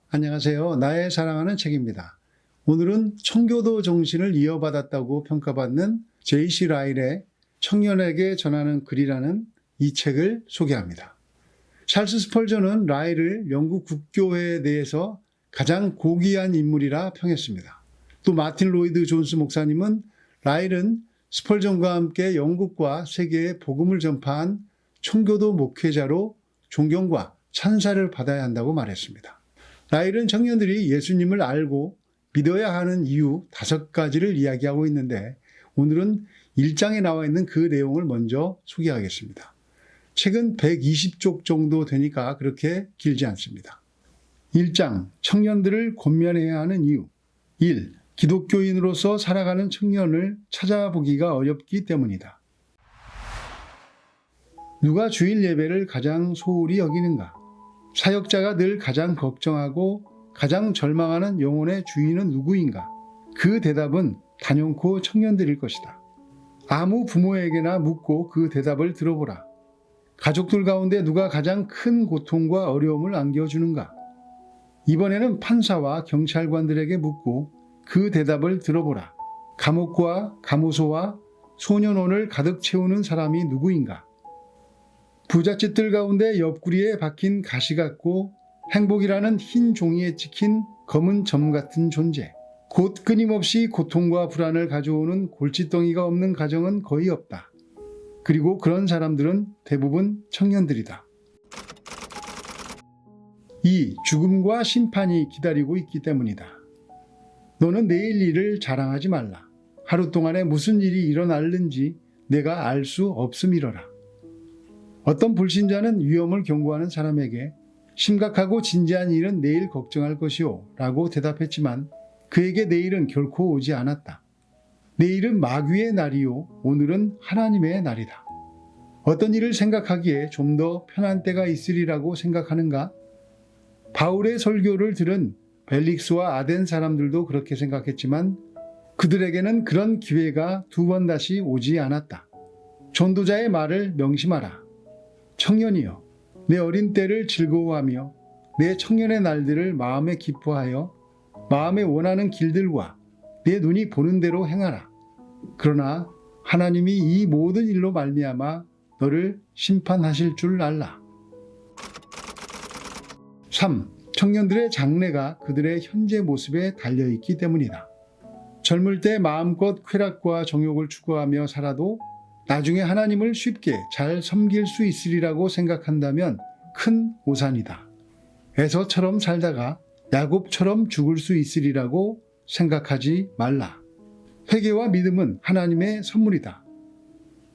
안녕하세요. 나의 사랑하는 책입니다. 오늘은 청교도 정신을 이어받았다고 평가받는 J.C. 라일의 청년에게 전하는 글이라는 이 책을 소개합니다. 찰스 스펄전은 라일을 영국 국교회에 대해서 가장 고귀한 인물이라 평했습니다. 또 마틴 로이드 존스 목사님은 라일은 스펄전과 함께 영국과 세계에 복음을 전파한 청교도 목회자로 존경과 찬사를 받아야 한다고 말했습니다. 라일은 청년들이 예수님을 알고 믿어야 하는 이유 5가지를 이야기하고 있는데 오늘은 1장에 나와 있는 그 내용을 먼저 소개하겠습니다. 책은 120쪽 정도 되니까 그렇게 길지 않습니다. 1장, 청년들을 권면해야 하는 이유. 1. 기독교인으로서 살아가는 청년을 찾아보기가 어렵기 때문이다. 누가 주일 예배를 가장 소홀히 여기는가? 사역자가 늘 가장 걱정하고 가장 절망하는 영혼의 주인은 누구인가? 그 대답은 단연코 청년들일 것이다. 아무 부모에게나 묻고 그 대답을 들어보라. 가족들 가운데 누가 가장 큰 고통과 어려움을 안겨주는가? 이번에는 판사와 경찰관들에게 묻고 그 대답을 들어보라. 감옥과 감호소와 소년원을 가득 채우는 사람이 누구인가? 부잣집들 가운데 옆구리에 박힌 가시 같고 행복이라는 흰 종이에 찍힌 검은 점 같은 존재. 곧 끊임없이 고통과 불안을 가져오는 골칫덩이가 없는 가정은 거의 없다. 그리고 그런 사람들은 대부분 청년들이다. 2. 죽음과 심판이 기다리고 있기 때문이다. 너는 내일 일을 자랑하지 말라. 하루 동안에 무슨 일이 일어날는지 내가 알 수 없음이러라. 어떤 불신자는 위험을 경고하는 사람에게 심각하고 진지한 일은 내일 걱정할 것이오 라고 대답했지만 그에게 내일은 결코 오지 않았다. 내일은 마귀의 날이요 오늘은 하나님의 날이다. 어떤 일을 생각하기에 좀 더 편한 때가 있으리라고 생각하는가? 바울의 설교를 들은 벨릭스와 아덴 사람들도 그렇게 생각했지만 그들에게는 그런 기회가 2번 다시 오지 않았다. 전도자의 말을 명심하라. 청년이여, 내 어린 때를 즐거워하며 내 청년의 날들을 마음에 기뻐하여 마음에 원하는 길들과 내 눈이 보는 대로 행하라. 그러나 하나님이 이 모든 일로 말미암아 너를 심판하실 줄 알라. 3. 청년들의 장래가 그들의 현재 모습에 달려있기 때문이다. 젊을 때 마음껏 쾌락과 정욕을 추구하며 살아도 나중에 하나님을 쉽게 잘 섬길 수 있으리라고 생각한다면 큰 오산이다. 에서처럼 살다가 야곱처럼 죽을 수 있으리라고 생각하지 말라. 회개와 믿음은 하나님의 선물이다.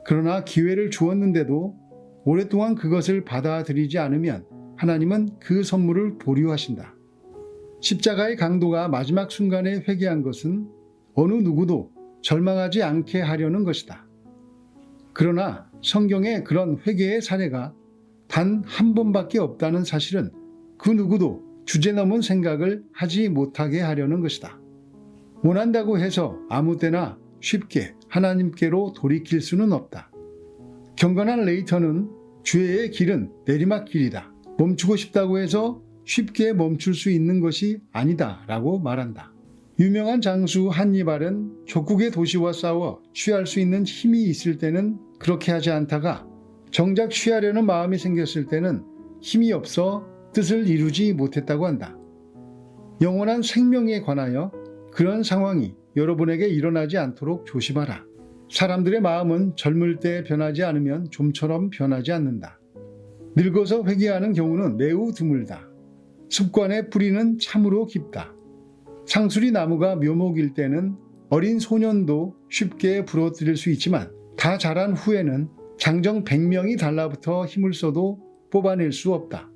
그러나 기회를 주었는데도 오랫동안 그것을 받아들이지 않으면 하나님은 그 선물을 보류하신다. 십자가의 강도가 마지막 순간에 회개한 것은 어느 누구도 절망하지 않게 하려는 것이다. 그러나 성경에 그런 회개의 사례가 단 한 번밖에 없다는 사실은 그 누구도 주제넘은 생각을 하지 못하게 하려는 것이다. 원한다고 해서 아무 때나 쉽게 하나님께로 돌이킬 수는 없다. 경건한 레이터는 죄의 길은 내리막길이다. 멈추고 싶다고 해서 쉽게 멈출 수 있는 것이 아니다 라고 말한다. 유명한 장수 한니발은 족국의 도시와 싸워 취할 수 있는 힘이 있을 때는 그렇게 하지 않다가 정작 취하려는 마음이 생겼을 때는 힘이 없어 뜻을 이루지 못했다고 한다. 영원한 생명에 관하여 그런 상황이 여러분에게 일어나지 않도록 조심하라. 사람들의 마음은 젊을 때 변하지 않으면 좀처럼 변하지 않는다. 늙어서 회개하는 경우는 매우 드물다. 습관의 뿌리는 참으로 깊다. 상수리 나무가 묘목일 때는 어린 소년도 쉽게 부러뜨릴 수 있지만 다 자란 후에는 장정 100명이 달라붙어 힘을 써도 뽑아낼 수 없다.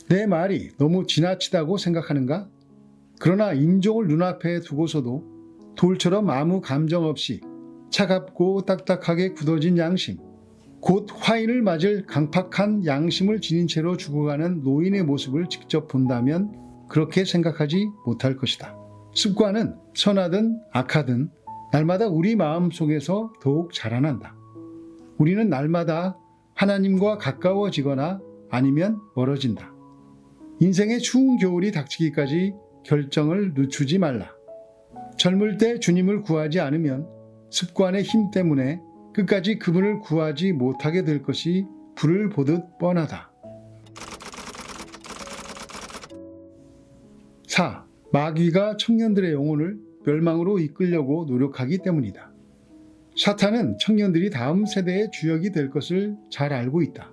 내 말이 너무 지나치다고 생각하는가? 그러나 인종을 눈앞에 두고서도 돌처럼 아무 감정 없이 차갑고 딱딱하게 굳어진 양심, 곧 화인을 맞을 강팍한 양심을 지닌 채로 죽어가는 노인의 모습을 직접 본다면 그렇게 생각하지 못할 것이다. 습관은 선하든 악하든 날마다 우리 마음 속에서 더욱 자라난다. 우리는 날마다 하나님과 가까워지거나 아니면 멀어진다. 인생의 추운 겨울이 닥치기까지 결정을 늦추지 말라. 젊을 때 주님을 구하지 않으면 습관의 힘 때문에 끝까지 그분을 구하지 못하게 될 것이 불을 보듯 뻔하다. 4. 마귀가 청년들의 영혼을 멸망으로 이끌려고 노력하기 때문이다. 사탄은 청년들이 다음 세대의 주역이 될 것을 잘 알고 있다.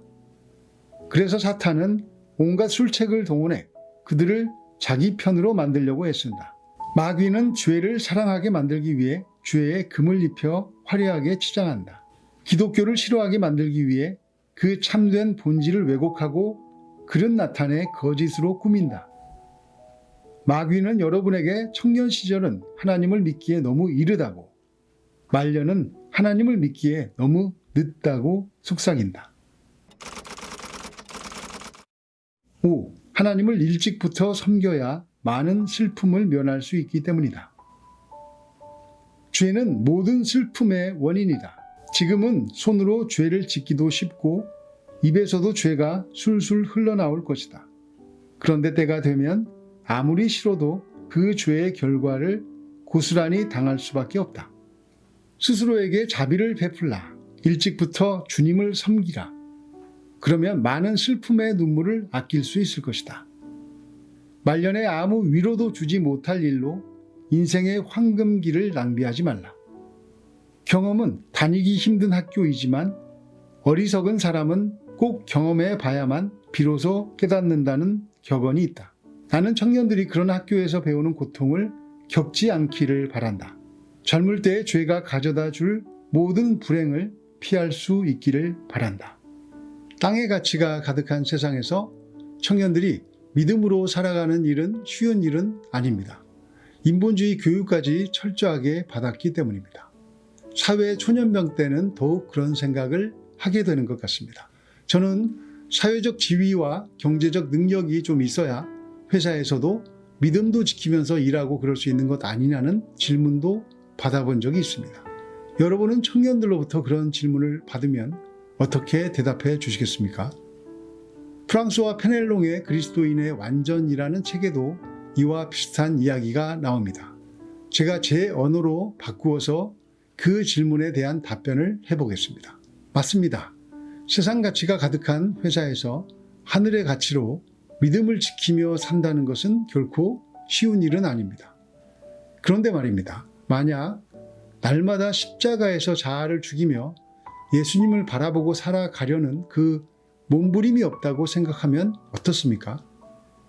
그래서 사탄은 온갖 술책을 동원해 그들을 자기 편으로 만들려고 애쓴다. 마귀는 죄를 사랑하게 만들기 위해 죄에 금을 입혀 화려하게 치장한다. 기독교를 싫어하게 만들기 위해 그 참된 본질을 왜곡하고 그릇 나타내 거짓으로 꾸민다. 마귀는 여러분에게 청년 시절은 하나님을 믿기에 너무 이르다고, 말년은 하나님을 믿기에 너무 늦다고 속삭인다. 5. 하나님을 일찍부터 섬겨야 많은 슬픔을 면할 수 있기 때문이다. 죄는 모든 슬픔의 원인이다. 지금은 손으로 죄를 짓기도 쉽고 입에서도 죄가 술술 흘러나올 것이다. 그런데 때가 되면 아무리 싫어도 그 죄의 결과를 고스란히 당할 수밖에 없다. 스스로에게 자비를 베풀라. 일찍부터 주님을 섬기라. 그러면 많은 슬픔의 눈물을 아낄 수 있을 것이다. 말년에 아무 위로도 주지 못할 일로 인생의 황금기를 낭비하지 말라. 경험은 다니기 힘든 학교이지만 어리석은 사람은 꼭 경험해 봐야만 비로소 깨닫는다는 격언이 있다. 나는 청년들이 그런 학교에서 배우는 고통을 겪지 않기를 바란다. 젊을 때의 죄가 가져다 줄 모든 불행을 피할 수 있기를 바란다. 땅의 가치가 가득한 세상에서 청년들이 믿음으로 살아가는 일은 쉬운 일은 아닙니다. 인본주의 교육까지 철저하게 받았기 때문입니다. 사회 초년병 때는 더욱 그런 생각을 하게 되는 것 같습니다. 저는 사회적 지위와 경제적 능력이 좀 있어야 회사에서도 믿음도 지키면서 일하고 그럴 수 있는 것 아니냐는 질문도 받아본 적이 있습니다. 여러분은 청년들로부터 그런 질문을 받으면 어떻게 대답해 주시겠습니까? 프랑스와 페넬롱의 그리스도인의 완전이라는 책에도 이와 비슷한 이야기가 나옵니다. 제가 제 언어로 바꾸어서 그 질문에 대한 답변을 해보겠습니다. 맞습니다. 세상 가치가 가득한 회사에서 하늘의 가치로 믿음을 지키며 산다는 것은 결코 쉬운 일은 아닙니다. 그런데 말입니다. 만약 날마다 십자가에서 자아를 죽이며 예수님을 바라보고 살아가려는 그 몸부림이 없다고 생각하면 어떻습니까?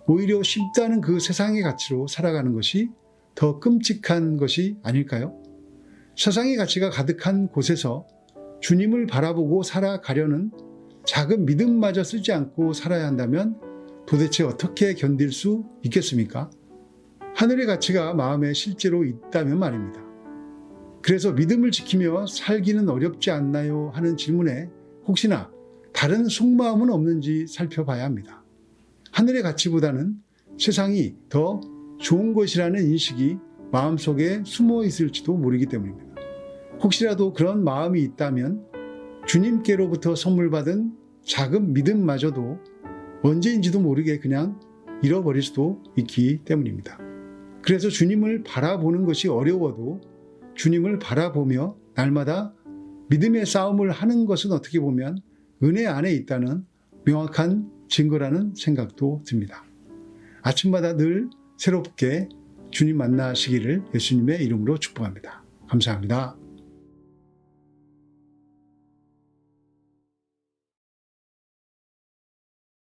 오히려 쉽다는 그 세상의 가치로 살아가는 것이 더 끔찍한 것이 아닐까요? 세상의 가치가 가득한 곳에서 주님을 바라보고 살아가려는 작은 믿음마저 쓰지 않고 살아야 한다면 도대체 어떻게 견딜 수 있겠습니까? 하늘의 가치가 마음에 실제로 있다면 말입니다. 그래서 믿음을 지키며 살기는 어렵지 않나요? 하는 질문에 혹시나 다른 속마음은 없는지 살펴봐야 합니다. 하늘의 가치보다는 세상이 더 좋은 것이라는 인식이 마음속에 숨어 있을지도 모르기 때문입니다. 혹시라도 그런 마음이 있다면 주님께로부터 선물 받은 작은 믿음마저도 언제인지도 모르게 그냥 잃어버릴 수도 있기 때문입니다. 그래서 주님을 바라보는 것이 어려워도 주님을 바라보며 날마다 믿음의 싸움을 하는 것은 어떻게 보면 은혜 안에 있다는 명확한 증거라는 생각도 듭니다. 아침마다 늘 새롭게 주님 만나시기를 예수님의 이름으로 축복합니다. 감사합니다.